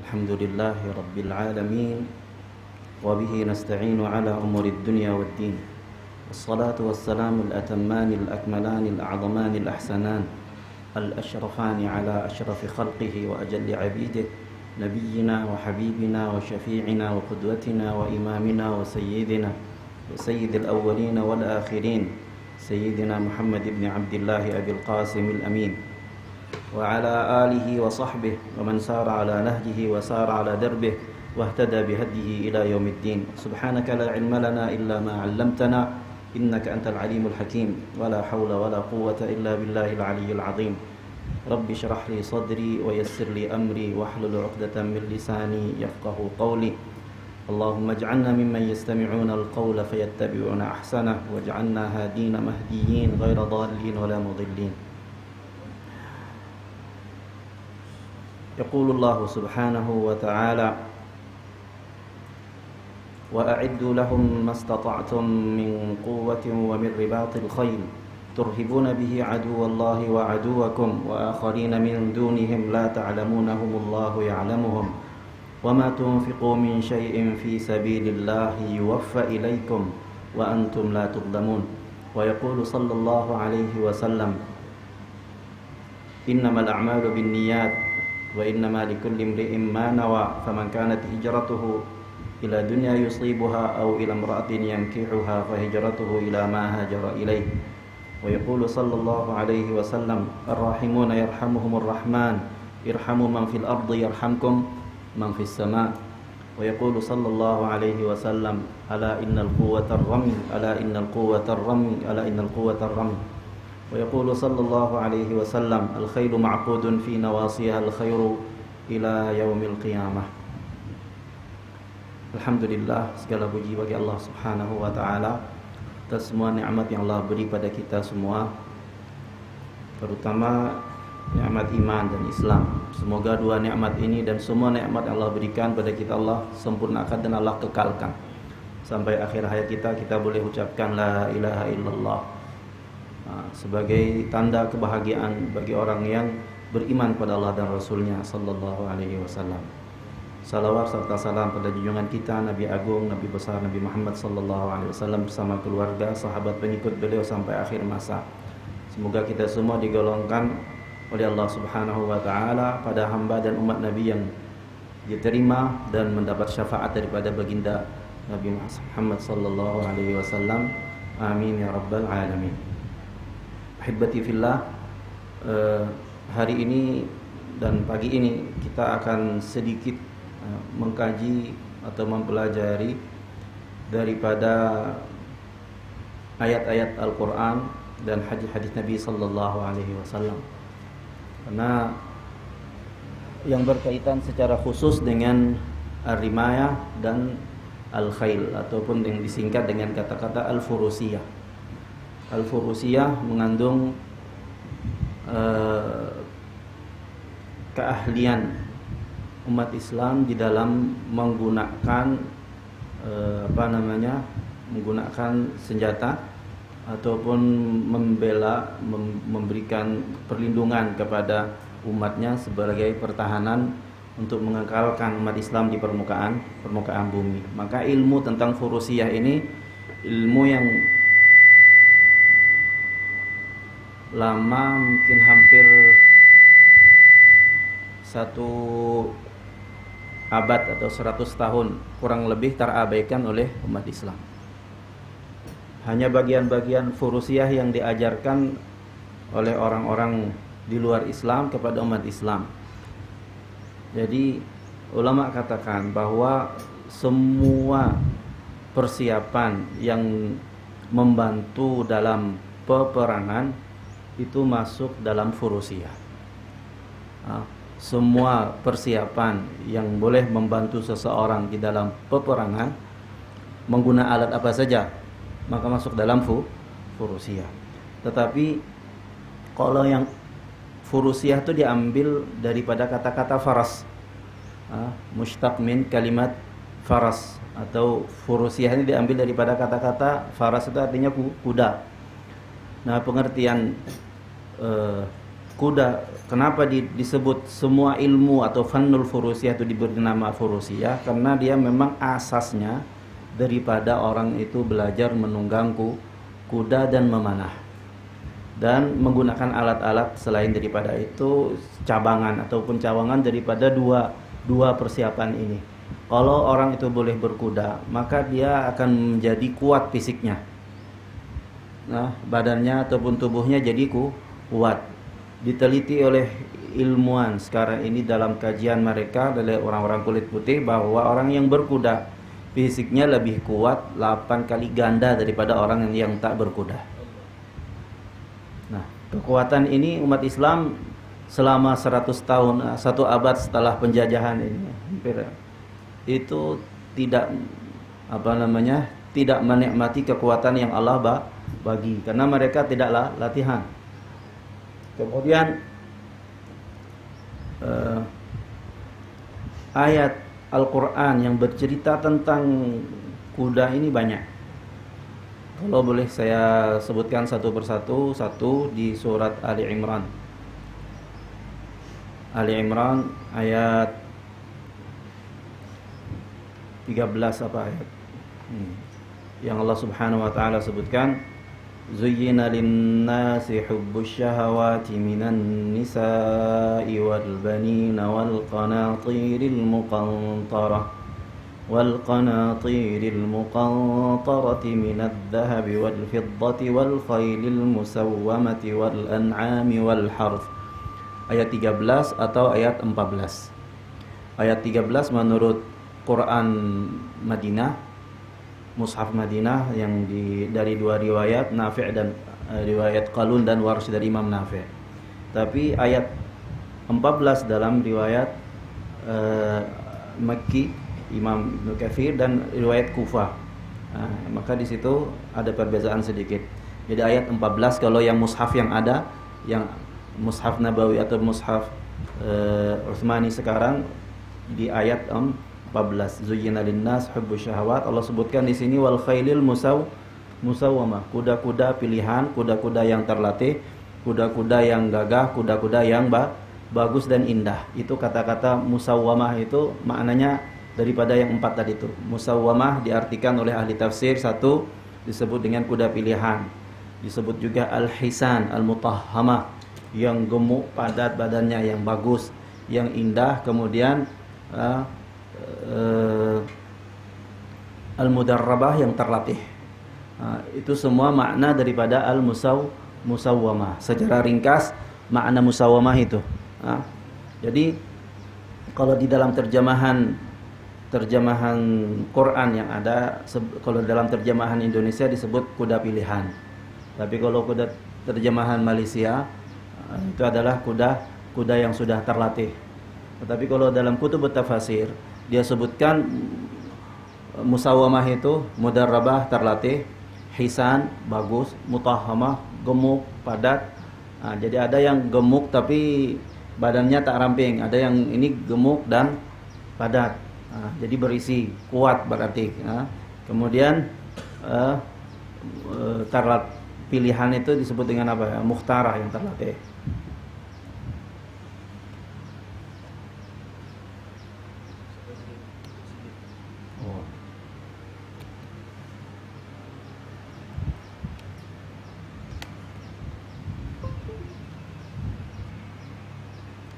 الحمد لله رب العالمين وبه نستعين على أمور الدنيا والدين والصلاة والسلام الأتمان الأكملان الأعظمان الأحسنان الأشرفان على أشرف خلقه وأجل عبيده نبينا وحبيبنا وشفيعنا وقدوتنا وإمامنا وسيدنا وسيد الأولين والآخرين سيدنا محمد بن عبد الله أبي القاسم الأمين وعلى آله وصحبه ومن سار على نهجه وسار على دربه واهتدى بهديه إلى يوم الدين. سبحانك لا علم لنا إلا ما علمتنا إنك أنت العليم الحكيم ولا حول ولا قوة إلا بالله العلي العظيم. رب اشرح لي صدري ويسر لي أمري واحلل عقدة من لساني يفقه قولي. اللهم اجعلنا ممن يستمعون القول فيتبعون أحسنه واجعلنا هادين مهديين غير ضالين ولا مضلين. يقول الله سبحانه وتعالى وأعدوا لهم ما استطعتم من قوة ومن رباط الخيل ترهبون به عدو الله وعدوكم وآخرين من دونهم لا تعلمونهم الله يعلمهم وما تنفقوا من شيء في سبيل الله يوفى إليكم وأنتم لا تظلمون. ويقول صلى الله عليه وسلم إنما الأعمال بالنيات وإنما لكل امرئ ما نوى فمن كانت هجرته إلى دنيا يصيبها أو إلى امرأة ينكحها فهجرته إلى ما هاجر إليه. ويقول صلى الله عليه وسلم الراحمون يرحمهم الرحمن ارحموا من في الأرض يرحمكم من في السماء. ويقول صلى الله عليه وسلم ألا إن القوة الرمي ألا إن القوة الرمي ألا إن القوة الرمي. ويقول صلى الله عليه وسلم الخيل معقود في نواصيها الخير إلى يوم القيامة. Alhamdulillah, segala puji bagi Allah Subhanahu wa taala atas semua nikmat yang Allah beri pada kita semua, terutama nikmat iman dan Islam. Semoga dua nikmat ini dan semua nikmat yang Allah berikan pada kita Allah sempurnakan dan Allah kekalkan sampai akhir hayat kita. Kita boleh ucapkan la ilaha illallah sebagai tanda kebahagiaan bagi orang yang beriman pada Allah dan Rasulnya sallallahu alaihi wasallam. Salawat serta salam pada junjungan kita Nabi Agung, Nabi besar Nabi Muhammad sallallahu alaihi wasallam bersama keluarga, sahabat pengikut beliau sampai akhir masa. Semoga kita semua digolongkan oleh Allah Subhanahu wa taala pada hamba dan umat Nabi yang diterima dan mendapat syafaat daripada baginda Nabi Muhammad sallallahu alaihi wasallam. Amin ya rabbal alamin. Ahibati fillah, hari ini dan pagi ini kita akan sedikit mengkaji atau mempelajari daripada ayat-ayat Al-Quran dan hadis-hadis Nabi sallallahu alaihi wasallam, karena yang berkaitan secara khusus dengan ar-rimayah dan al-khail ataupun yang disingkat dengan kata-kata al-furusiyah. Al-furusiyah mengandung keahlian umat Islam di dalam menggunakan menggunakan senjata ataupun memberikan perlindungan kepada umatnya sebagai pertahanan untuk mengekalkan umat Islam di permukaan bumi. Maka ilmu tentang furusiyah ini ilmu yang lama, mungkin hampir satu abad atau 100 tahun kurang lebih terabaikan oleh umat Islam. Hanya bagian-bagian furusiyah yang diajarkan oleh orang-orang di luar Islam kepada umat Islam. Jadi ulama katakan bahwa semua persiapan yang membantu dalam peperangan itu masuk dalam furusiyah. Semua persiapan yang boleh membantu seseorang di dalam peperangan menggunakan alat apa saja maka masuk dalam furusiyah. Tetapi kalau yang furusiyah itu diambil daripada kata-kata faras, mushtaq min kalimat faras, atau furusiyah ini diambil daripada kata-kata faras, itu artinya kuda. Nah, pengertian kuda, kenapa disebut semua ilmu atau fannul furusiyah itu diberi nama furusiyah? Karena dia memang asasnya daripada orang itu belajar menunggang kuda dan memanah, dan menggunakan alat-alat selain daripada itu, cabangan ataupun cawangan daripada dua persiapan ini. Kalau orang itu boleh berkuda, maka dia akan menjadi kuat fisiknya. Nah, badannya ataupun tubuhnya jadi kuat. Diteliti oleh ilmuwan sekarang ini dalam kajian mereka oleh orang-orang kulit putih bahwa orang yang berkuda fisiknya lebih kuat 8 kali ganda daripada orang yang tak berkuda. Nah, kekuatan ini umat Islam selama 100 tahun, 1 abad setelah penjajahan ini, hampir itu tidak tidak menikmati kekuatan yang Allah bagi, karena mereka tidaklah latihan. Kemudian ayat Al-Quran yang bercerita tentang kuda ini banyak. Kalau boleh saya sebutkan satu persatu. Satu di surat Ali Imran. Ali Imran ayat 13 apa ayat? Yang Allah Subhanahu wa taala sebutkan, Zuyyina lin-nasi hubbus syahawati minan nisa'i wal banina wal qanatiril muqantarah wal qanatiril muqantarati minadh dhahabi wal fiddati wal khaylil musawwamati wal an'ami wal harth. Ayat 13 atau ayat 14. Ayat 13 menurut Quran Madinah, Mushaf Madinah yang dari 2 riwayat, Nafi' dan riwayat Qalun dan Warsh dari Imam Nafi'. Tapi ayat 14 dalam riwayat Makki Imam Ibnu Katsir dan riwayat Kufah. Maka di situ ada perbedaan sedikit. Jadi ayat 14 kalau yang mushaf yang ada, yang mushaf Nabawi atau mushaf Utsmani sekarang, di ayat 14, Zuyyina linnas hubbus syahawat, Allah sebutkan di sini wal khailil musawwamah, kuda-kuda pilihan, kuda-kuda yang terlatih, kuda-kuda yang gagah, kuda-kuda yang bagus dan indah. Itu kata-kata musawwamah itu maknanya daripada yang 4 tadi itu. Musawwamah diartikan oleh ahli tafsir, satu disebut dengan kuda pilihan, disebut juga al-hisan al-mutahhamah, yang gemuk, padat badannya, yang bagus, yang indah. Kemudian al-mudarrabah, yang terlatih. Itu semua makna daripada al-musawwamah. Secara ringkas makna musawwamah itu. Jadi kalau di dalam terjemahan Quran yang ada, kalau dalam terjemahan Indonesia disebut kuda pilihan. Tapi kalau kuda terjemahan Malaysia itu adalah kuda yang sudah terlatih. Tetapi kalau dalam kutub tafsir dia sebutkan musawwamah itu mudarrabah terlatih, hisan bagus, mutahhamah gemuk padat. Jadi ada yang gemuk tapi badannya tak ramping, ada yang ini gemuk dan padat. Jadi berisi, kuat berarti. Kemudian pilihan itu disebut dengan apa ya? Mukhtarah, yang terlatih.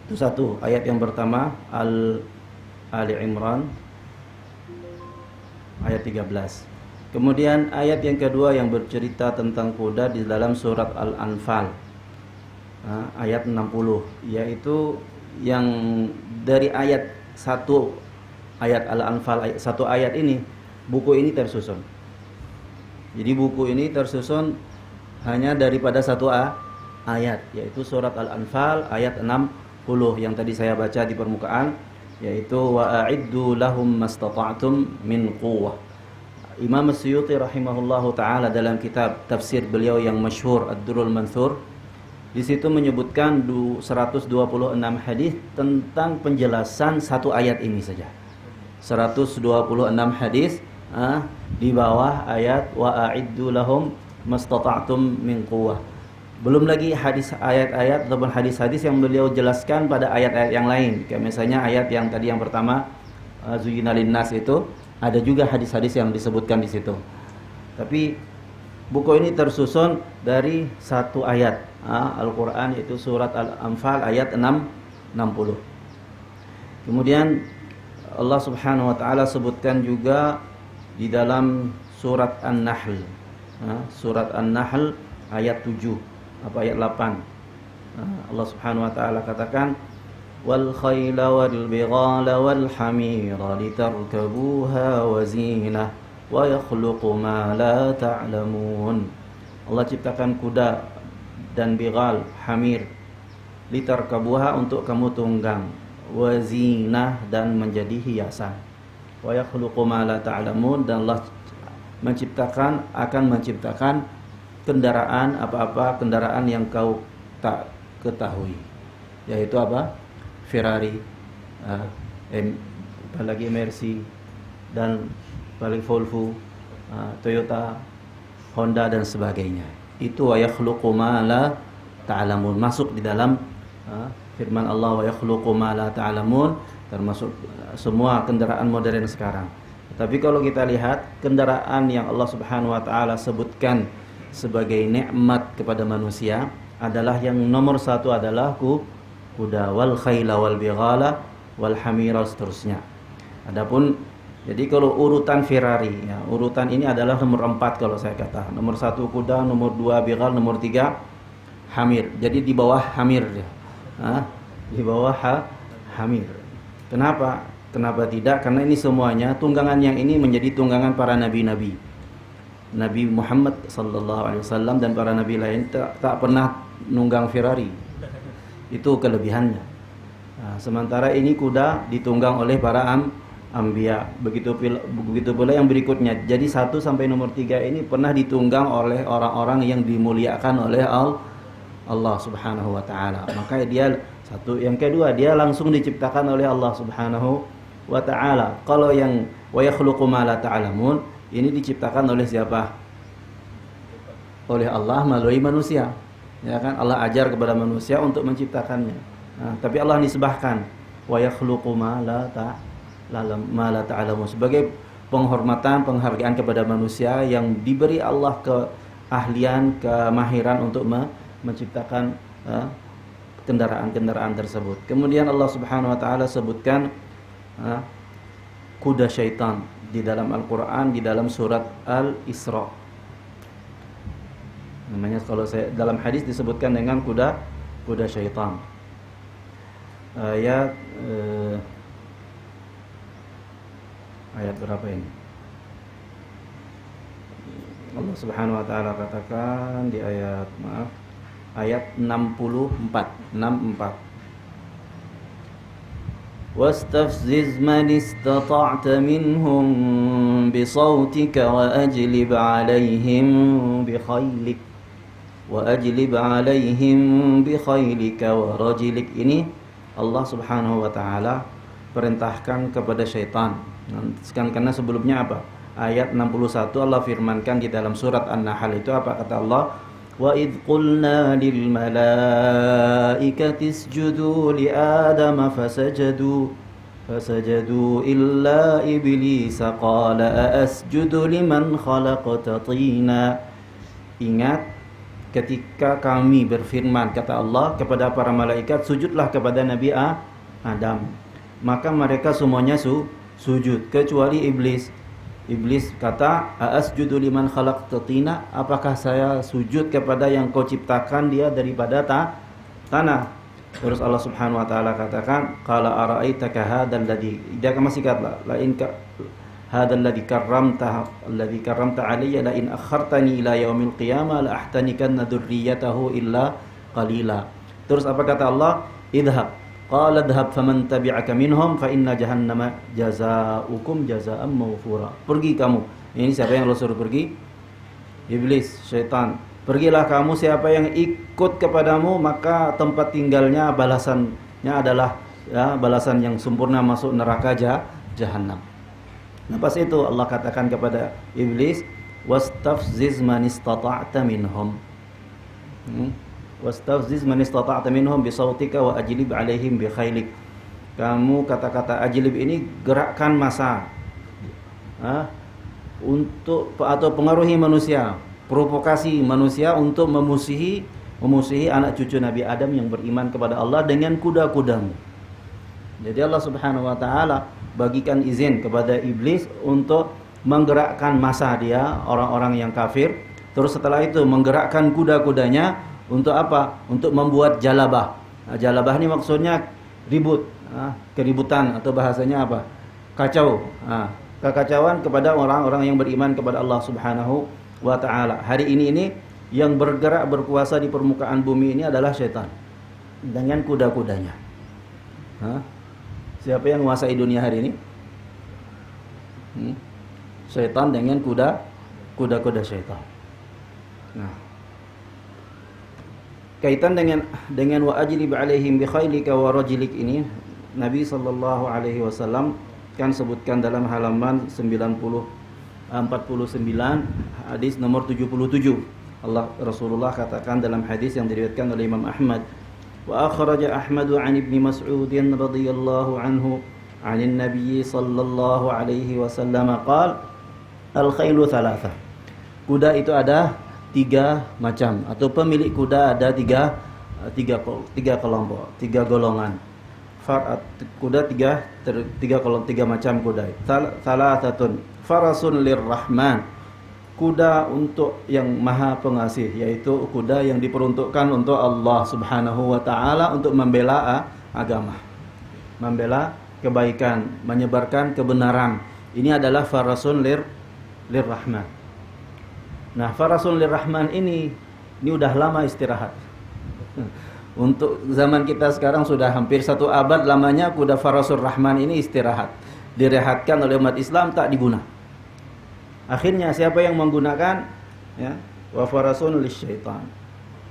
Itu satu, ayat yang pertama Ali Imran ayat 13. Kemudian ayat yang kedua yang bercerita tentang kuda di dalam surat Al-Anfal ayat 60, yaitu yang dari ayat 1 ayat Al-Anfal 1 ayat ini, buku ini tersusun. Jadi buku ini tersusun hanya daripada 1 ayat, yaitu surat Al-Anfal ayat 60 yang tadi saya baca di permukaan, yaitu wa'iddu lahum mastata'tum min quwwah. Imam Suyuti rahimahullahu taala dalam kitab tafsir beliau yang masyhur Ad-Durrul Mansur, di situ menyebutkan 126 hadis tentang penjelasan 1 ayat ini saja. 126 hadis di bawah ayat wa'iddu lahum mastata'tum min quwwah. Belum lagi hadis ayat-ayat ataupun hadis-hadis yang beliau jelaskan pada ayat-ayat yang lain. Kayak misalnya ayat yang tadi yang pertama Zuyyina linnas itu ada juga hadis-hadis yang disebutkan di situ. Tapi buku ini tersusun dari satu ayat Al-Quran, yaitu surat Al-Anfal ayat 60. Kemudian Allah Subhanahu wa taala sebutkan juga di dalam surat An-Nahl. Surat An-Nahl ayat 7 ayat 8. Allah Subhanahu wa taala katakan wal khayla wal bighala wal hamira litarkabuha wa zinah wa yakhluqu ma la ta'lamun. Allah ciptakan kuda dan bighal, hamir, litarkabuha untuk kamu tunggang, wa zinah dan menjadi hiasan, wa yakhluqu ma la ta'lamun, dan Allah akan menciptakan kendaraan apa-apa kendaraan yang kau tak ketahui, yaitu apa? Ferrari, apalagi Mercy, dan paling Volvo, Toyota, Honda dan sebagainya. Itu wa yakhluqu ma la ta'lamun, masuk di dalam firman Allah wa yakhluqu ma la ta'lamun, termasuk semua kendaraan modern sekarang. Tapi kalau kita lihat kendaraan yang Allah Subhanahu wa taala sebutkan sebagai nikmat kepada manusia adalah yang nomor satu adalah kuda, wal khayla wal bighala wal hamira, seterusnya. Adapun jadi kalau urutan Ferrari ya, urutan ini adalah nomor 4 kalau saya kata. Nomor 1 kuda, nomor 2 bighal, nomor 3 hamir. Jadi di bawah hamir ya. Di bawah hamir. Kenapa? Kenapa tidak? Karena ini semuanya tunggangan yang ini menjadi tunggangan para nabi-nabi. Nabi Muhammad sallallahu alaihi wasallam dan para nabi lain tak pernah nunggang Ferrari. Itu kelebihannya. Sementara ini kuda ditunggang oleh para anbiya. Begitu pula yang berikutnya. Jadi 1 sampai nomor 3 ini pernah ditunggang oleh orang-orang yang dimuliakan oleh Allah Subhanahu wa taala. Maka dia satu, yang kedua dia langsung diciptakan oleh Allah Subhanahu wa taala. Kalau yang wa yakhluqu ma la ta'lamun ini diciptakan oleh siapa? Oleh Allah melalui manusia. Ya kan? Allah ajar kepada manusia untuk menciptakannya. Tapi Allah nisbahkan wa yakhluqu ma la ta'lamun sebagai penghormatan, penghargaan kepada manusia yang diberi Allah keahlian, kemahiran untuk menciptakan kendaraan-kendaraan tersebut. Kemudian Allah Subhanahu wa taala sebutkan kuda syaitan di dalam Al-Quran, di dalam surat Al-Isra. Namanya kalau dalam hadis disebutkan dengan kuda syaitan. Ayat berapa ini? Allah Subhanahu wa taala katakan di ayat 64. واستفزز من استطعت منهم بصوتك وأجلب عليهم بخيلك ورجلك. Ini Allah Subhanahu wa taala perintahkan kepada syaitan. Karena sebelumnya apa? Ayat 61 Allah firmankan di dalam surat An-Nahl itu apa kata Allah? وَإِذْ قُلْنَا لِلْمَلَائِكَةِ اسْجُدُوا لِآدَمَ فَسَجَدُوا إِلَّا إِبْلِيسَ قَالَ أَأَسْجُدُ لِمَنْ خَلَقْتَ طِينًا. Ingat ketika kami berfirman, kata Allah kepada para malaikat, sujudlah kepada Nabi Adam. Maka mereka semuanya sujud kecuali iblis. Iblis kata, "Asjudu liman khalaqta tina?" Apakah saya sujud kepada yang kau ciptakan dia daripada tanah? Terus Allah Subhanahu wa taala katakan, "Qala ara'aitaka hadzal ladzi." Dia masih kata, "La in ka hadzal ladzi karramta alayya la in akhartani ila yaumil qiyamah la ahtanikanna dzurriyyatahu illa qalila." Terus apa kata Allah? "Idhhab." Qala dhhab faman tabi'aka minhum fa inna jahannama jazaa'ukum jazaa'an mawfura. Pergi kamu. Ini siapa yang Allah suruh pergi? Iblis, syaitan. Pergilah kamu, siapa yang ikut kepadamu maka tempat tinggalnya balasannya adalah balasan yang sempurna, masuk neraka jahannam. Nah pas itu Allah katakan kepada iblis, wastafziz man istata'ta minhum. Wastafziz man istata'ta minhum bisautika wa ajlib 'alaihim bi khailik. Kamu kata-kata ajlib ini gerakkan massa untuk atau pengaruhi manusia, provokasi manusia untuk memusuhi anak cucu Nabi Adam yang beriman kepada Allah dengan kuda-kudamu. Jadi Allah Subhanahu wa taala bagikan izin kepada iblis untuk menggerakkan massa dia, orang-orang yang kafir. Terus setelah itu menggerakkan kuda-kudanya untuk apa? Untuk membuat jalabah. Jalabah ini maksudnya ribut, keributan atau bahasanya apa? Kacau. Kekacauan kepada orang-orang yang beriman kepada Allah Subhanahu wa taala. Hari ini yang bergerak berkuasa di permukaan bumi ini adalah syaitan dengan kuda-kudanya. Siapa yang menguasai dunia hari ini? Syaitan dengan kuda-kuda syaitan. Nah, kaitan dengan wa ajlib 'alaihim bi khailika wa rajlik ini Nabi sallallahu alaihi wasallam kan sebutkan dalam halaman 49 hadis nomor 77. Rasulullah katakan dalam hadis yang diriwayatkan oleh Imam Ahmad, wa akhraja Ahmad 'an Ibnu Mas'ud radhiyallahu anhu 'an Nabi sallallahu alaihi wasallam qala al-khailu thalatha. Kuda itu ada 3 macam, atau pemilik kuda ada tiga kelompok, 3 golongan. Kuda 3 macam kuda. Thalathatun farasun lirrahman. Kuda untuk yang maha pengasih, yaitu kuda yang diperuntukkan untuk Allah Subhanahu wa taala untuk membela agama, membela kebaikan, menyebarkan kebenaran. Ini adalah farasun lirrahman. Nah, farasun lirrahman ini udah lama istirahat. Untuk zaman kita sekarang sudah hampir 1 abad lamanya kuda farasul rahman ini istirahat. Direhatkan oleh umat Islam, tak diguna. Akhirnya siapa yang menggunakan? Ya, wa farasun lisyaitan.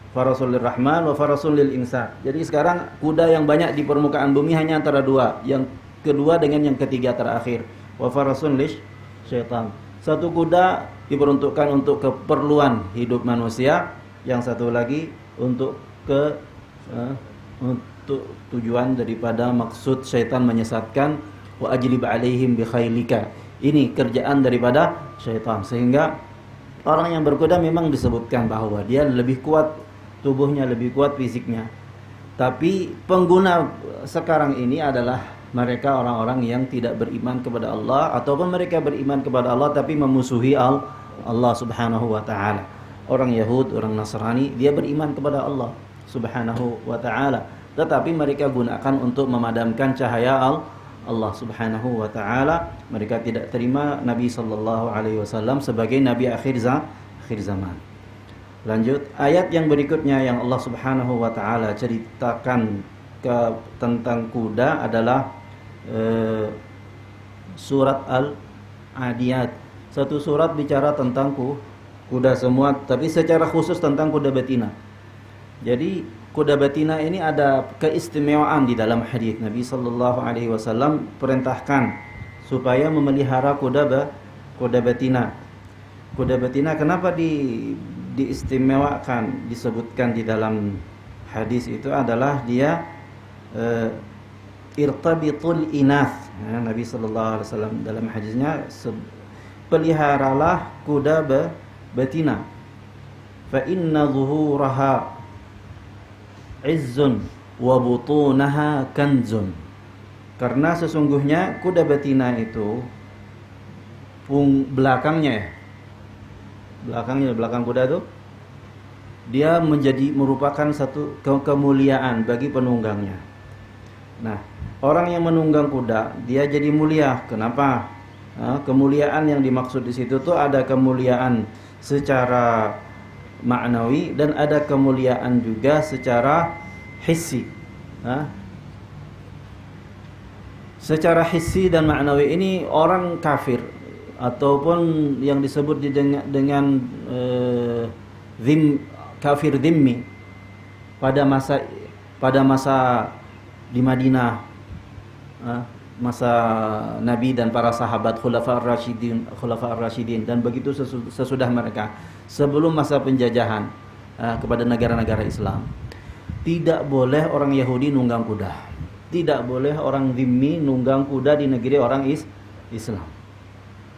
Farasul lirrahman wa farasul lil insan. Jadi sekarang kuda yang banyak di permukaan bumi hanya antara 2. Yang kedua dengan yang ketiga terakhir. Wa farasun lisyaitan. Satu kuda diperuntukkan untuk keperluan hidup manusia, yang satu lagi untuk tujuan daripada maksud syaitan menyesatkan. Wa ajlib 'alaihim bi khailika. Ini kerjaan daripada syaitan, sehingga orang yang berkuda memang disebutkan bahwa dia lebih kuat tubuhnya, lebih kuat fisiknya. Tapi pengguna sekarang ini adalah mereka orang-orang yang tidak beriman kepada Allah, ataupun mereka beriman kepada Allah tapi memusuhi Allah Subhanahu wa taala. Orang Yahud, orang Nasrani, dia beriman kepada Allah Subhanahu wa taala, tetapi mereka gunakan untuk memadamkan cahaya Allah Subhanahu wa taala. Mereka tidak terima Nabi sallallahu alaihi wasallam sebagai nabi akhir zaman. Lanjut ayat yang berikutnya yang Allah Subhanahu wa taala ceritakan tentang kuda adalah surat Al-Adiyat. Satu surat bicara tentang kuda semua, tapi secara khusus tentang kuda betina. Jadi kuda betina ini ada keistimewaan di dalam hadis. Nabi sallallahu alaihi wasallam perintahkan supaya memelihara kuda betina. Kuda betina kenapa diistimewakan, disebutkan di dalam hadis itu adalah dia irtabitul inath. Nabi sallallahu alaihi wasallam dalam hadisnya, peliharalah kuda betina. Fa inna zuhuraha izzun wa butunaha kanzun. Karena sesungguhnya kuda betina itu belakang kuda itu dia merupakan satu kemuliaan bagi penunggangnya. Nah, orang yang menunggang kuda dia jadi mulia. Kenapa? Kemuliaan yang dimaksud di situ tuh ada kemuliaan secara maknawi dan ada kemuliaan juga secara hissi. Secara hissi dan maknawi ini orang kafir ataupun yang disebut dengan kafir dhimmi pada masa di Madinah, masa Nabi dan para sahabat Khulafa ar-Rasyidin dan begitu sesudah mereka, sebelum masa penjajahan. kepada negara-negara Islam. Tidak boleh orang Yahudi nunggang kuda. Tidak boleh orang dhimmi nunggang kuda di negeri orang Islam.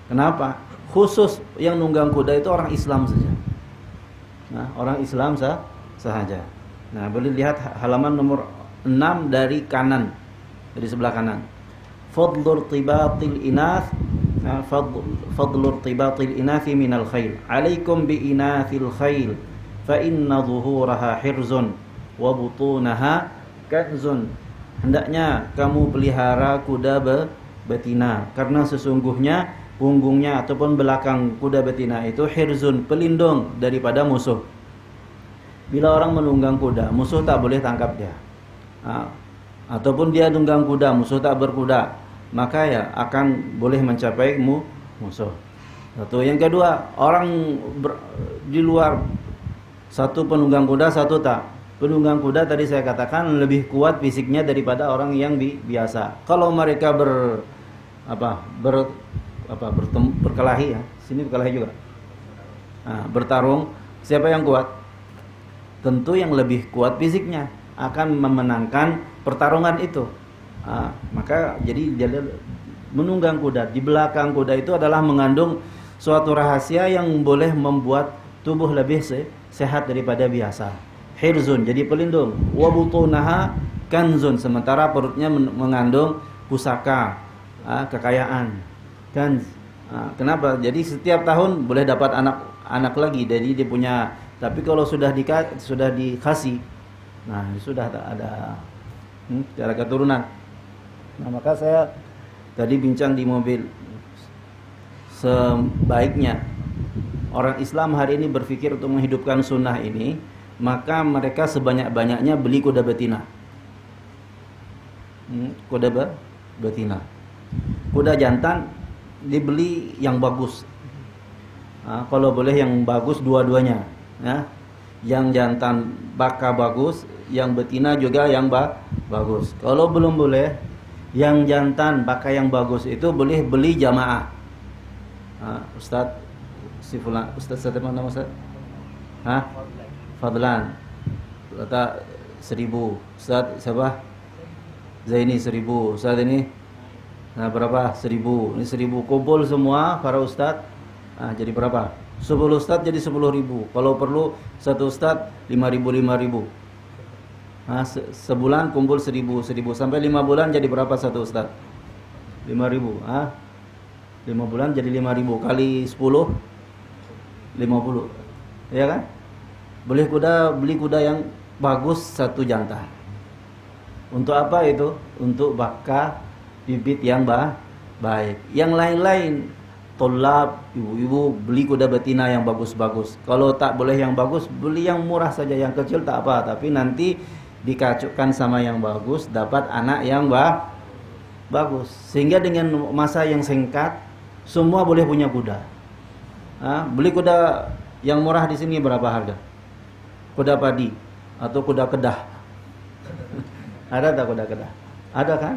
Kenapa? Khusus yang nunggang kuda itu orang Islam saja. Nah, orang Islam sahaja. Nah, boleh lihat halaman nomor 6 dari kanan, dari sebelah kanan. Fadlur tibatil inath, fadlur tibatil inathi minal khail. Alaikum bi inathil khail, fa inna zuhuraha hirzun wa butunaha kanzun. Hendaknya kamu pelihara kuda betina, karena sesungguhnya punggungnya ataupun belakang kuda betina itu hirzun, pelindung daripada musuh. Bila orang menunggang kuda, musuh tak boleh tangkap dia. Ataupun dia tunggang kuda, musuh tak berkuda, maka ya akan boleh mencapai musuh. Satu. Yang kedua, orang di luar, satu penunggang kuda, satu tak. Penunggang kuda tadi saya katakan lebih kuat fisiknya daripada orang yang biasa. Kalau mereka berkelahi ya, sini berkelahi juga. Bertarung, siapa yang kuat? Tentu yang lebih kuat fisiknya akan memenangkan pertarungan itu. Maka jadi menunggang kuda, di belakang kuda itu adalah mengandung suatu rahasia yang boleh membuat tubuh lebih sehat daripada biasa. Hirzun, jadi pelindung. Wa butunaha kanzun, sementara perutnya mengandung pusaka, kekayaan. Kanz. Kenapa? Jadi setiap tahun boleh dapat anak lagi, jadi dia punya. Tapi kalau sudah dikasih, nah sudah ada cara keturunan. Nah, maka saya tadi bincang di mobil, sebaiknya orang Islam hari ini berpikir untuk menghidupkan sunnah ini, maka mereka sebanyak-banyaknya beli kuda betina. Kuda betina. Kuda jantan dibeli yang bagus. Kalau boleh yang bagus dua-duanya. Yang jantan baka bagus, yang betina juga yang bagus. Kalau belum boleh, yang jantan baka yang bagus itu boleh beli jamaah. Ustaz siapa nama Ustaz? Fadlan. Kata 1000. Ustaz siapa? Zaini 1000. Ustaz ini berapa? 1000. Ini 1000 kumpul semua para ustaz. Jadi berapa? 10 ustaz jadi 10.000. Kalau perlu satu ustaz 5.000. Sebulan kumpul 1.000 sampai 5 bulan jadi berapa satu ustaz? 5.000. 5 bulan jadi 5.000 kali 10 50. Ya kan? Beli kuda yang bagus satu jantan. Untuk apa itu? Untuk baka bibit yang baik. Yang lain-lain, tolab, ibu-ibu beli kuda betina yang bagus-bagus. Kalau tak boleh yang bagus, beli yang murah saja, yang kecil tak apa. Tapi nanti dikacukkan sama yang bagus, dapat anak yang bagus. Sehingga dengan masa yang singkat, semua boleh punya kuda. Beli kuda yang murah di sini berapa harga? Kuda padi atau kuda kedah? Ada tak kuda kedah? Ada kan?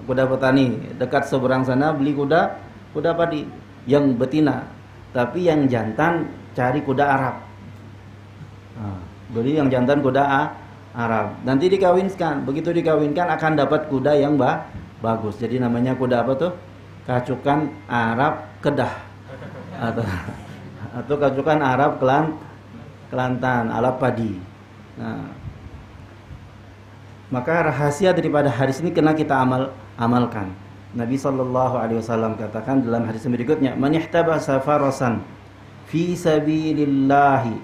Kuda petani dekat seberang sana beli kuda padi yang betina, tapi yang jantan cari kuda Arab. Beli yang jantan kuda Arab. Nanti dikawinkan, begitu dikawinkan akan dapat kuda yang bagus. Jadi namanya kuda apa tuh? Kacukan Arab Kedah atau kacukan Arab Kelantan Arab padi. Maka rahasia daripada hadis ini kena kita amalkan. Nabi SAW katakan dalam hadis berikutnya, man ihtabasa farasan fi sabilillahi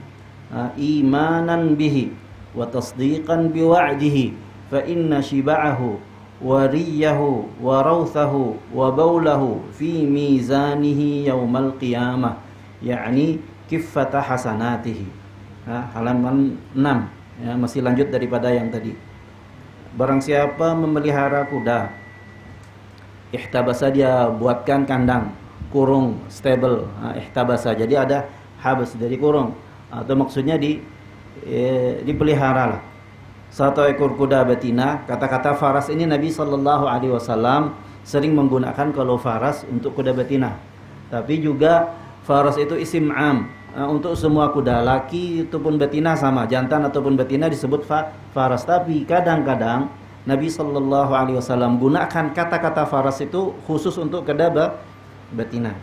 imanan bihi wa tasdiqan biwa'dihi fa inna shiba'ahu wa riyahu wa rawthahu wa bawlahu fi mizanihi yawmal qiyamah, yakni kiffata hasanatihi. Halaman 6 ya, masih lanjut daripada yang tadi. Barang siapa memelihara kuda, ihtabasa, dia buatkan kandang, kurung, stable. Ihtabasa, jadi ada habas dari kurung, atau maksudnya dipelihara lah. Satu ekor kuda betina. Kata-kata faras ini Nabi SAW sering menggunakan kalau faras untuk kuda betina. Tapi juga faras itu isim am, untuk semua kuda, laki ataupun betina sama, jantan ataupun betina disebut faras. Tapi kadang-kadang Nabi Shallallahu Alaihi Wasallam gunakan kata-kata faras itu khusus untuk kuda betina.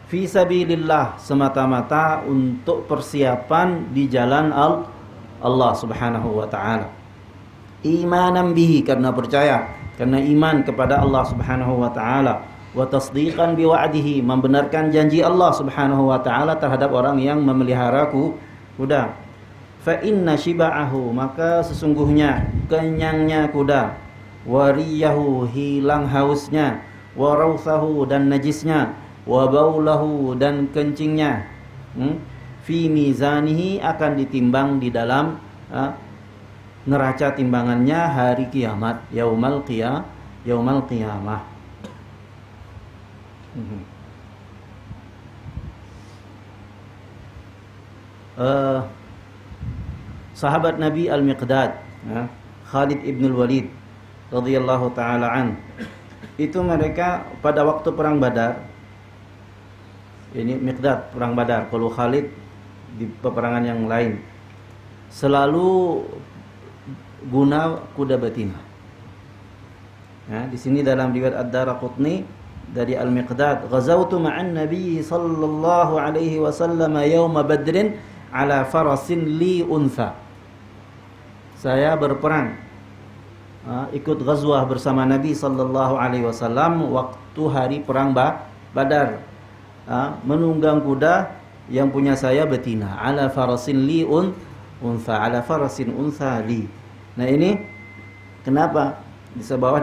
Fi sabilillah, semata-mata untuk persiapan di jalan Allah Subhanahu wa taala. Imanan bihi, karena percaya, karena iman kepada Allah Subhanahu wa taala. Wa tasdiqan bi wa'dihi, membenarkan janji Allah Subhanahu wa taala terhadap orang yang memelihara kuda. Fa inna shiba'ahu, maka sesungguhnya kenyangnya kuda, wariyahu, hilang hausnya, wa rauthahu, dan najisnya, wa baulahu, dan kencingnya, fi mizanihi, akan ditimbang di dalam neraca timbangannya hari kiamat, yaumal qiyamah. Sahabat Nabi Al-Miqdad, Khalid ibn al-Walid radhiyallahu taala an, itu mereka pada waktu perang Badar, ini Miqdad perang Badar, kalau Khalid di peperangan yang lain, selalu guna kuda betina. Di sini dalam riwayat Ad-Daraqutni dari Al-Miqdad, ghazawtu ma'an Nabi sallallahu alaihi wasallam yawma Badrin ala farasin li untha. Saya berperang, ikut ghazwah bersama Nabi sallallahu alaihi wasallam waktu hari perang Badar, menunggang kuda yang punya saya betina, ala farasin li untha, ala farasin untha li. Nah ini kenapa di bawah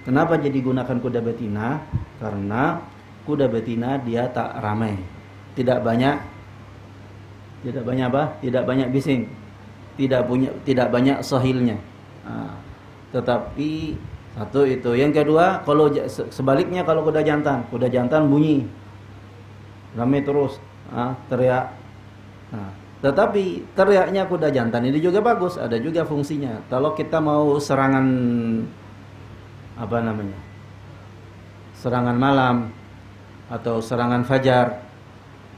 kenapa jadi gunakan kuda betina? Karena kuda betina dia tak ramai, tidak banyak apa? Tidak banyak bising, tidak banyak sahilnya. Tetapi satu itu. Yang kedua, kalau sebaliknya, kalau kuda jantan bunyi, ramai terus, teriak. Tetapi teriaknya kuda jantan ini juga bagus, ada juga fungsinya. Kalau kita mau serangan serangan malam atau serangan fajar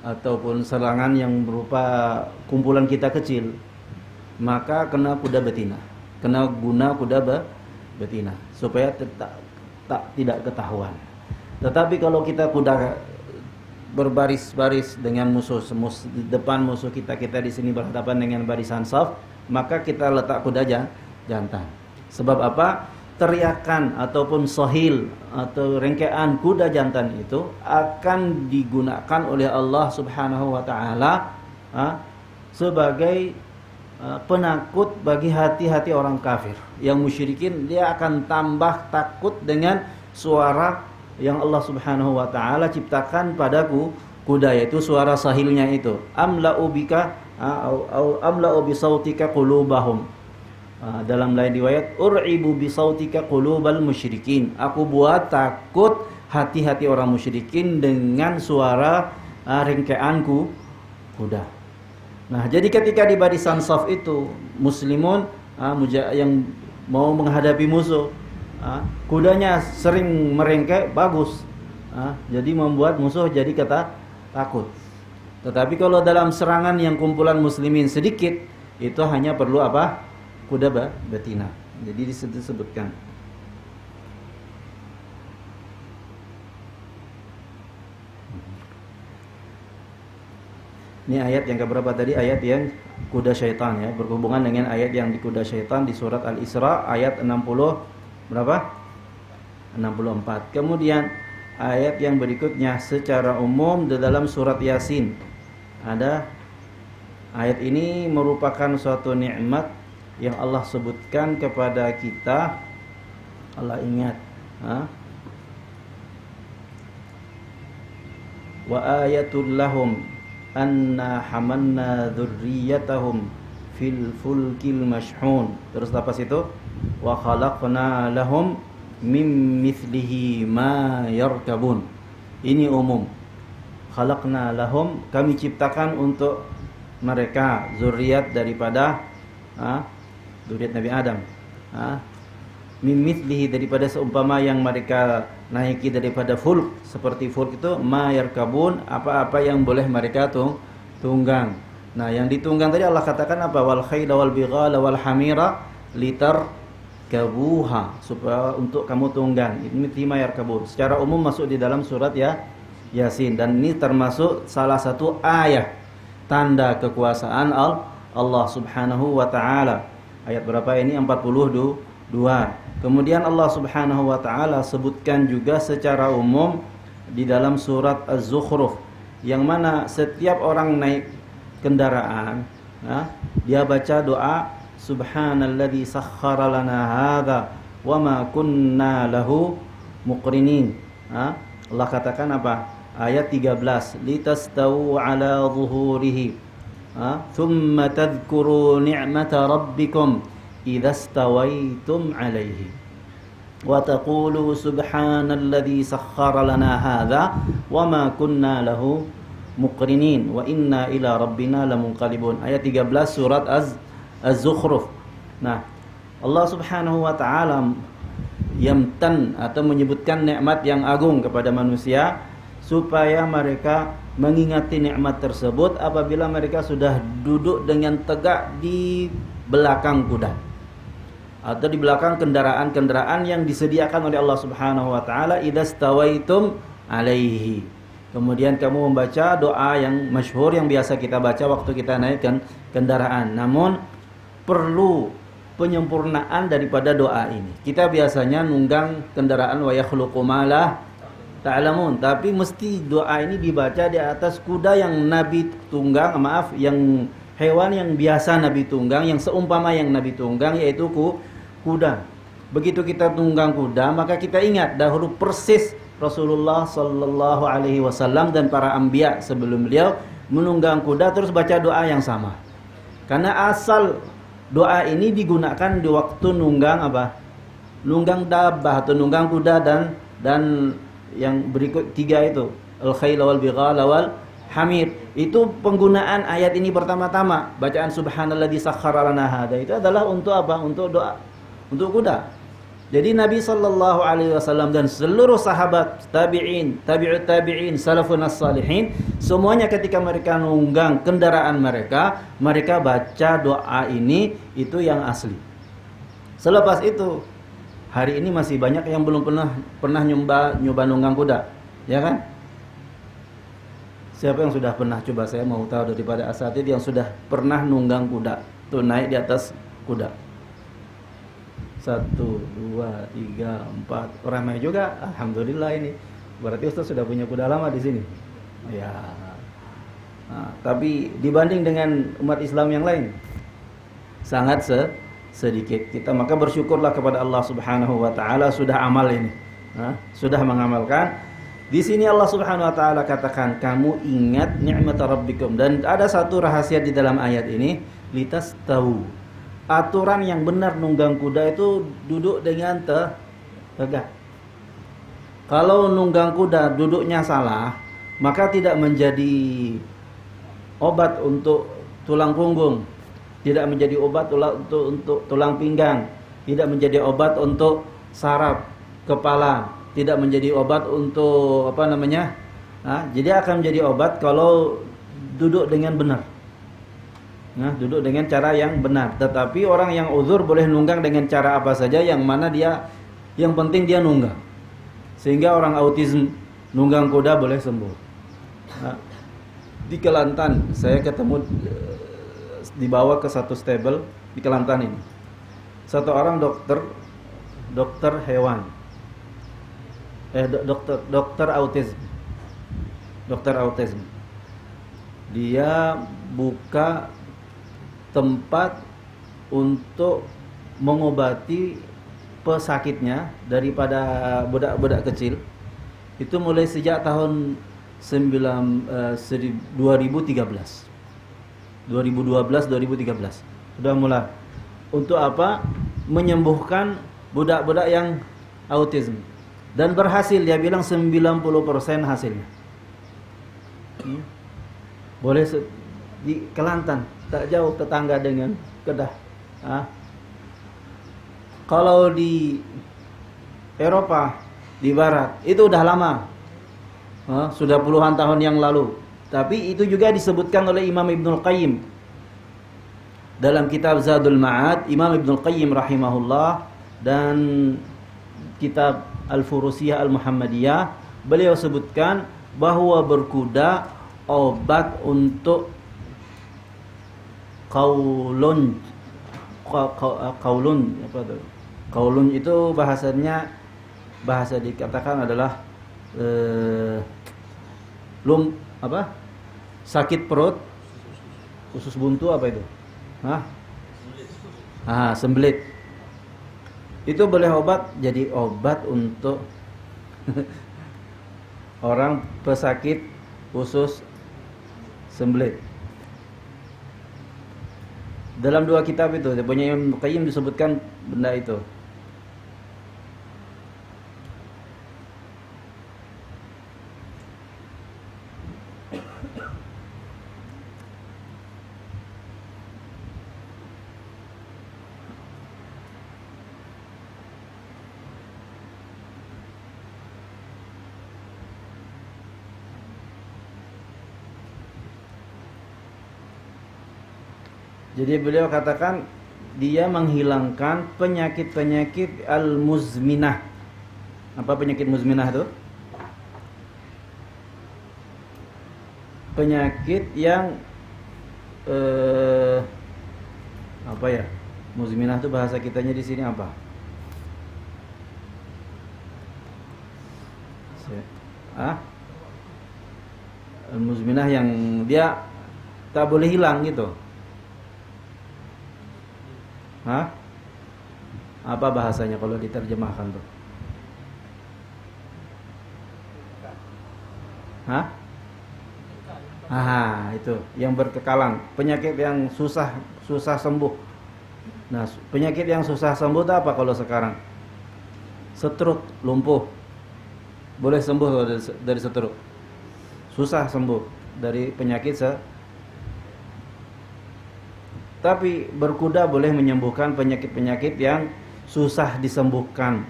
ataupun serangan yang berupa kumpulan kita kecil, maka kena kuda betina, kena guna kuda betina supaya tidak ketahuan. Tetapi kalau kita kuda berbaris-baris dengan musuh, di depan musuh kita di sini berhadapan dengan barisan saf, maka kita letak kuda jantan. Sebab apa? Teriakan ataupun sahil atau rengkean kuda jantan itu akan digunakan oleh Allah Subhanahu wa taala sebagai penakut bagi hati-hati orang kafir. Yang musyrikin, dia akan tambah takut dengan suara yang Allah Subhanahu wa taala ciptakan padaku kuda, yaitu suara sahilnya itu. Amla'u bika amla'u bi sautika qulubahum. Dalam lain riwayat, ur'ibu bi sautika qulubal musyrikin. Aku buat takut hati-hati orang musyrikin dengan suara rengkeanku kuda. Nah, jadi ketika di barisan saf itu muslimun yang mau menghadapi musuh, kudanya sering merengek, bagus. Jadi membuat musuh jadi takut. Tetapi kalau dalam serangan yang kumpulan muslimin sedikit, itu hanya perlu apa? Kuda betina. Jadi disebutkan. Ini ayat yang keberapa tadi? Ayat yang kuda syaitan, ya, berhubungan dengan ayat yang di kuda syaitan di surat Al-Isra ayat 60 berapa? 64. Kemudian ayat yang berikutnya secara umum di dalam surat Yasin ada. Ayat ini merupakan suatu nikmat yang Allah sebutkan kepada kita. Allah ingat, wa ayatul lahum anna hamanna dzurriyyatahum fil fulkil mashhun. Terus lepas itu, wa khalaqna lahum mim mithlihi ma yarkabun. Ini umum. Khalaqna lahum, kami ciptakan untuk mereka zuriat daripada zuriat Nabi Adam, mim mithlihi, daripada seumpama yang mereka naiki daripada fulk. Seperti fulk itu ma yarkabun, apa-apa yang boleh mereka tunggang. Nah, yang ditunggang tadi Allah katakan apa? Wal khayla wal bighala wal hamira litarkabuha, supaya untuk kamu tunggang. Ini lima yarkabun. Secara umum masuk di dalam surat Yasin, dan ini termasuk salah satu ayat tanda kekuasaan Allah Subhanahu wa taala. Ayat berapa ini? 42. Kemudian Allah Subhanahu wa taala sebutkan juga secara umum di dalam surat Az-Zukhruf, yang mana setiap orang naik kendaraan, dia baca doa subhanalladzi sakhkhara lana hadza wama kunna lahu muqrinin. Allah katakan apa? Ayat 13, litastawu ala zuhurihi thumma tadhkuru ni'mata rabbikum idza stawaitum alaihi wa taqulu subhanalladzi sakhkhara lana hadza wama kunna lahu muqrinin wa inna ila rabbina lamunqalibun. Ayat 13 surat Az-Zukhruf. Nah, Allah Subhanahu wa taala yamtan atau menyebutkan nikmat yang agung kepada manusia supaya mereka mengingati nikmat tersebut apabila mereka sudah duduk dengan tegak di belakang kuda atau di belakang kendaraan-kendaraan yang disediakan oleh Allah Subhanahu wa taala, idastawaitum alaihi. Kemudian kamu membaca doa yang masyhur yang biasa kita baca waktu kita naikkan kendaraan. Namun perlu penyempurnaan daripada doa ini. Kita biasanya nunggang kendaraan wa yakhluqu ma la ta'lamun, tapi mesti doa ini dibaca di atas kuda yang Nabi tunggang, yang hewan yang biasa Nabi tunggang, yang seumpama yang Nabi tunggang, yaitu kuda. Begitu kita tunggang kuda, maka kita ingat dahulu persis Rasulullah sallallahu alaihi wasallam dan para anbiya sebelum beliau menunggang kuda terus baca doa yang sama. Karena asal doa ini digunakan di waktu nunggang apa? Nunggang dabbah atau nunggang kuda dan yang berikut tiga itu, al-khayla wal bighala wal hamir. Itu penggunaan ayat ini pertama-tama, bacaan subhanalladzi sakhkhara lana hadza itu adalah untuk apa? Untuk doa, untuk kuda. Jadi Nabi sallallahu alaihi wasallam dan seluruh sahabat, tabi'in, tabi'ut tabi'in, salafun as-salihin, semuanya ketika mereka nunggang kendaraan mereka baca doa ini, itu yang asli. Selepas itu, hari ini masih banyak yang belum pernah nyoba nunggang kuda, ya kan? Siapa yang sudah pernah? Coba, saya mau tahu daripada asatidz yang sudah pernah nunggang kuda, tuh naik di atas kuda. 1, 2, 3, 4, ramai juga. Alhamdulillah ini. Berarti Ustaz sudah punya kuda lama di sini. Ya. Nah, tapi dibanding dengan umat Islam yang lain, sangat sedikit. Kita maka bersyukurlah kepada Allah Subhanahu wa taala sudah amal ini. Sudah mengamalkan. Di sini Allah Subhanahu wa taala katakan, kamu ingat nikmat rabbikum, dan ada satu rahasia di dalam ayat ini, litastawu. Aturan yang benar nunggang kuda itu duduk dengan tegak. Kalau nunggang kuda duduknya salah, maka tidak menjadi obat untuk tulang punggung, tidak menjadi obat untuk tulang pinggang, tidak menjadi obat untuk saraf kepala, tidak menjadi obat untuk jadi akan menjadi obat kalau duduk dengan benar. Duduk dengan cara yang benar. Tetapi orang yang uzur boleh nunggang dengan cara apa saja, yang mana yang penting dia nunggang. Sehingga orang autism nunggang kuda boleh sembuh. Di Kelantan saya ketemu, dibawa ke satu stable di Kelantan ini. Satu orang dokter hewan. Dokter autism. Dokter autism. Dia buka tempat untuk mengobati pesakitnya daripada budak-budak kecil. Itu mulai sejak tahun 2013. 2012-2013 sudah mulai. Untuk apa? Menyembuhkan budak-budak yang autism. Dan berhasil, dia bilang 90% hasilnya. Boleh di Kelantan, tak jauh tetangga dengan Kedah. Kalau di Eropa, di Barat, itu udah lama, sudah puluhan tahun yang lalu Tapi itu juga disebutkan oleh Imam Ibnul Qayyim dalam kitab Zadul Ma'ad. Imam Ibnul Qayyim rahimahullah dan kitab Al-Furusiyah Al-Muhammadiyah, beliau sebutkan bahwa berkuda obat untuk qaulun. Qaulun apa itu? Qaulun itu bahasanya, bahasa dikatakan adalah sakit perut, usus buntu, apa itu? Sembelit. Itu boleh obat, jadi obat untuk orang pesakit usus sembelit. Dalam dua kitab itu, punya Imam Qayyim disebutkan benda itu. Jadi beliau katakan dia menghilangkan penyakit-penyakit al-muzminah. Apa penyakit muzminah itu? Penyakit yang apa ya? Muzminah itu bahasa kitanya di sini apa? Al-muzminah yang dia tak boleh hilang gitu. Apa bahasanya kalau diterjemahkan tuh? Itu yang berkekalan, penyakit yang susah sembuh. Nah, penyakit yang susah sembuh itu apa kalau sekarang? Stroke, lumpuh. Boleh sembuh dari stroke. Susah sembuh dari penyakit tapi berkuda boleh menyembuhkan penyakit-penyakit yang susah disembuhkan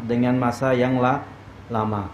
dengan masa yang lama.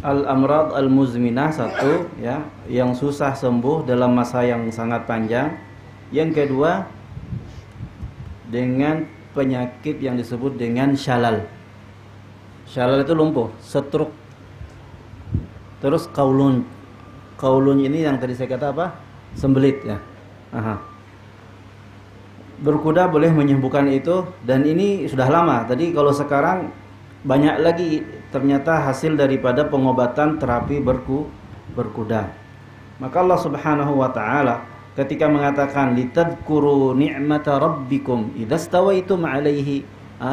Al-amrad al-muzminah, satu ya, yang susah sembuh dalam masa yang sangat panjang. Yang kedua, dengan penyakit yang disebut dengan syalal. Syalal itu lumpuh, stroke. Terus qaulun. Qaulun ini yang tadi saya kata apa? Sembelit ya. Berkuda boleh menyembuhkan itu, dan ini sudah lama. Tadi kalau sekarang banyak lagi ternyata hasil daripada pengobatan terapi berkuda. Maka Allah Subhanahu wa taala ketika mengatakan litadhkuru ni'mata rabbikum idza stawaitum 'alaihi,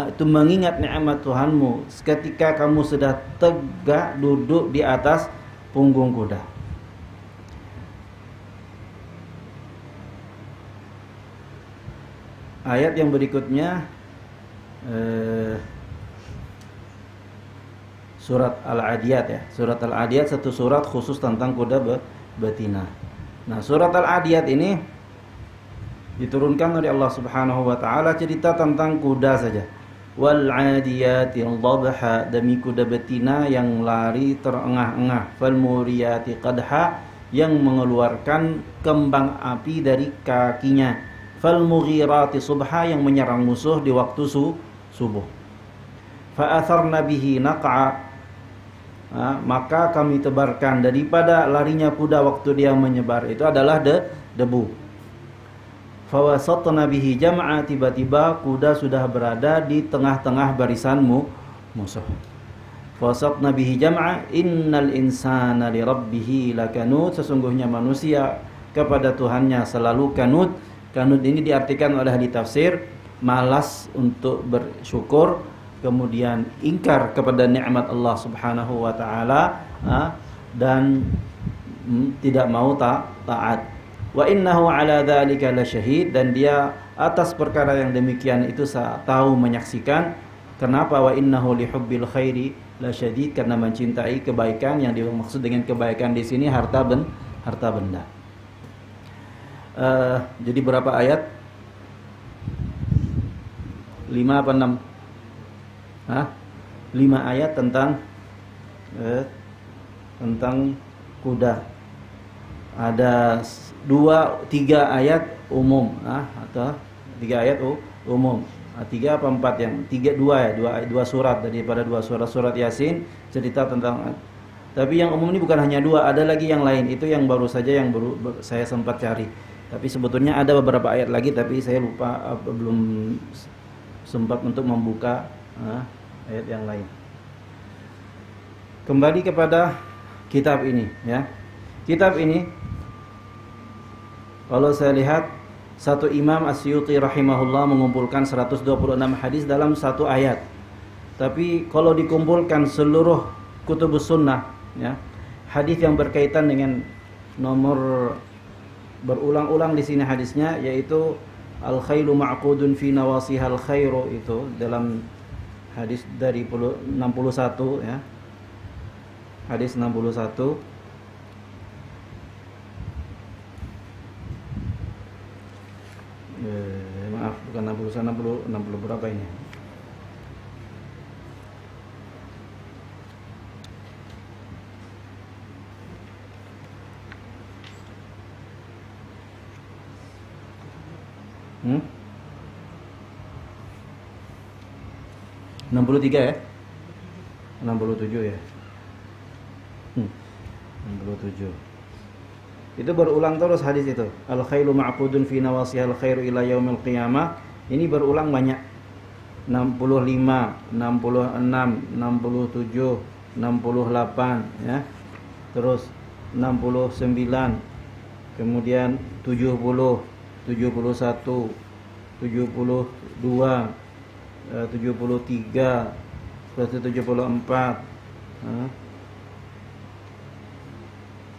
itu mengingat nikmat Tuhanmu ketika kamu sudah tegak duduk di atas punggung kuda. Ayat yang berikutnya surat Al-Adiyat ya. Surat Al-Adiyat satu surat khusus tentang kuda betina. Nah, surat Al-Adiyat ini Diturunkan oleh Allah Subhanahu wa taala cerita tentang kuda saja. Wal 'adiyati dhabha, demi kuda betina yang lari terengah-engah. Fal muriyati qadha, yang mengeluarkan kembang api dari kakinya. Fal mughirati subha, yang menyerang musuh di waktu subuh. Fa atharna bihi naq'a, maka kami tebarkan daripada larinya kuda waktu dia menyebar itu adalah debu. Fawasatna bihi jam'a, tiba-tiba kuda sudah berada di tengah-tengah barisan musuh. Fawasatna bihi jam'a, innal insana li rabbih lakanud, sesungguhnya manusia kepada Tuhannya selalu kanud. Kanud ini diartikan oleh ahli tafsir malas untuk bersyukur, kemudian ingkar kepada nikmat Allah Subhanahu wa taala, dan tidak mau taat. Wa innahu ala dzalika lasyahid, dan dia atas perkara yang demikian itu tahu menyaksikan. Kenapa? Wa innahu lihubbil khairi lasyadid, karena mencintai kebaikan. Yang dimaksud dengan kebaikan di sini harta benda. Jadi berapa ayat? 5 apa 6? 5 ayat tentang kuda. Ada 2-3 ayat umum, atau 3 ayat umum. 3 apa 4 yang 2 surat daripada 2 surat Yasin cerita tentang. Tapi yang umum ini bukan hanya 2, ada lagi yang lain. Itu yang baru saja yang saya sempat cari. Tapi sebetulnya ada beberapa ayat lagi, tapi saya lupa, belum sempat untuk membuka ayat yang lain. Kembali kepada kitab ini, ya. Kitab ini, kalau saya lihat, satu Imam Asyuti rahimahullah mengumpulkan 126 hadis dalam satu ayat. Tapi kalau dikumpulkan seluruh kutubus sunnah, ya, hadis yang berkaitan dengan nomor berulang-ulang di sini hadisnya, yaitu al-khailu ma'qudun fi nawasihal khairu, itu dalam hadis dari 61, ya. Hadis 61. Maaf, bukan 60 berapa ini? Hmm? 63 ya? 67 ya? 67. Itu berulang terus hadis itu. Al-khailu ma'qudun fi nawasihal khairu ila yaumil qiyamah. Ini berulang banyak. 65, 66, 67, 68, ya. Terus 69. Kemudian 70, 71, 72, 73, 174.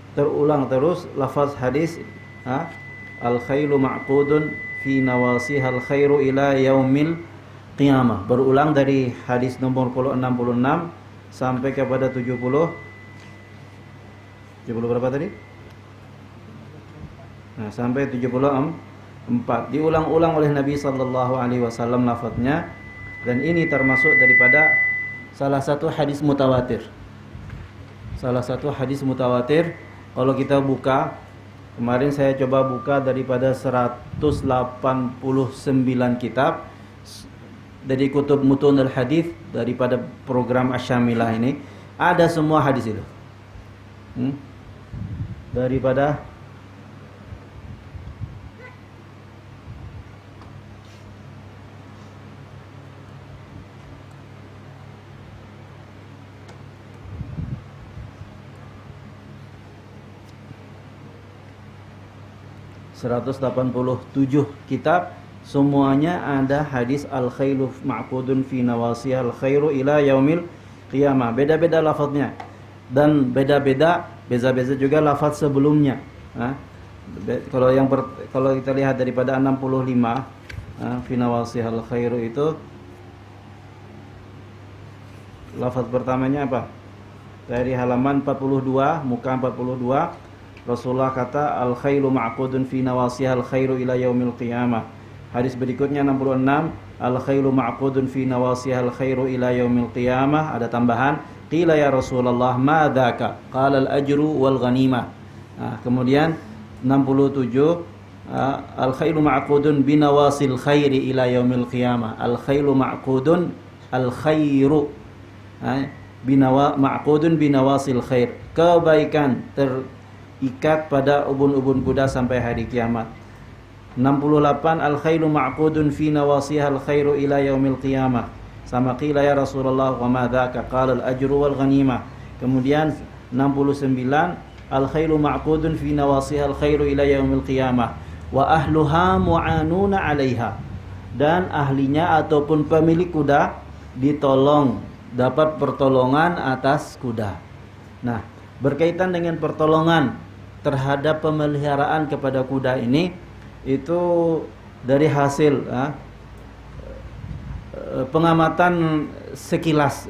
Terulang terus lafaz hadis, al-khailu ma'qudun fi nawasihal khairu ila yaumil qiyamah. Berulang dari hadis nomor 66 sampai kepada 70 berapa tadi? Sampai 74. Diulang-ulang oleh Nabi sallallahu alaihi wasallam lafaznya, dan ini termasuk daripada salah satu hadis mutawatir. Kalau kita buka, kemarin saya coba buka daripada 189 kitab dari kutub mutunul hadis, daripada program Asyamilah ini, ada semua hadis itu. Daripada 187 kitab, semuanya ada hadis al-khailu ma'qudun fi nawasihal khairu ila yaumil qiyamah. Beda-beda lafaznya, dan beda-beza juga lafaz sebelumnya. Kalau kita lihat daripada 65 fi nawasihal khairu, itu lafaz pertamanya apa? Dari halaman 42, muka 42. Rasulullah kata al-khailu ma'qudun fi nawasihal khairu ila yaumil qiyamah. Hadis berikutnya 66, al-khailu ma'qudun fi nawasihal khairu ila yaumil qiyamah. Ada tambahan, qila ya Rasulullah ma dzaka? Qala al-ajru wal ghanimah. Nah, kemudian 67, al-khailu ma'qudun bi nawasil khairi ila yaumil qiyamah. Al-khailu ma'qudun al-khairu ma'qudun bi nawasil khair. Kebaikan terikat pada ubun-ubun kuda sampai hari kiamat. 68, al-khailu ma'qudun fi nawasihal khairu ila yaumil qiyamah. Sama qila ya Rasulullah wa ma dzaka? Qala al-ajru wal ghanimah. Kemudian 69, al-khailu ma'qudun fi nawasihal khairu ila yaumil qiyamah wa ahluha mu'anuna 'alaiha. Dan ahlinya ataupun pemilik kuda ditolong, dapat pertolongan atas kuda. Nah, berkaitan dengan pertolongan terhadap pemeliharaan kepada kuda ini, itu dari hasil pengamatan sekilas,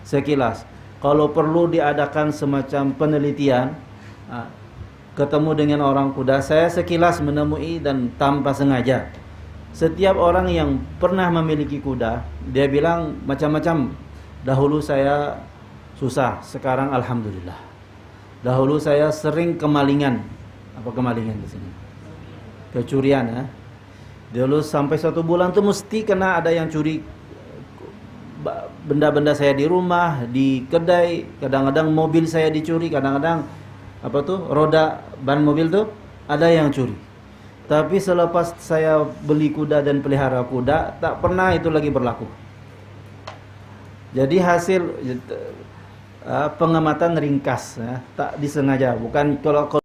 sekilas. Kalau perlu diadakan semacam penelitian, ketemu dengan orang kuda, saya sekilas menemui dan tanpa sengaja, setiap orang yang pernah memiliki kuda, dia bilang macam-macam. Dahulu saya susah, sekarang alhamdulillah. Dahulu saya sering kemalingan. Apa kemalingan di sini? Kecurian, ya. Dulu sampai 1 bulan tuh mesti kena ada yang curi benda-benda saya di rumah, di kedai. Kadang-kadang mobil saya dicuri, kadang-kadang roda ban mobil tuh ada yang curi. Tapi selepas saya beli kuda dan pelihara kuda, tak pernah itu lagi berlaku. Jadi hasil pengamatan ringkas, ya, tak disengaja. Bukan kalau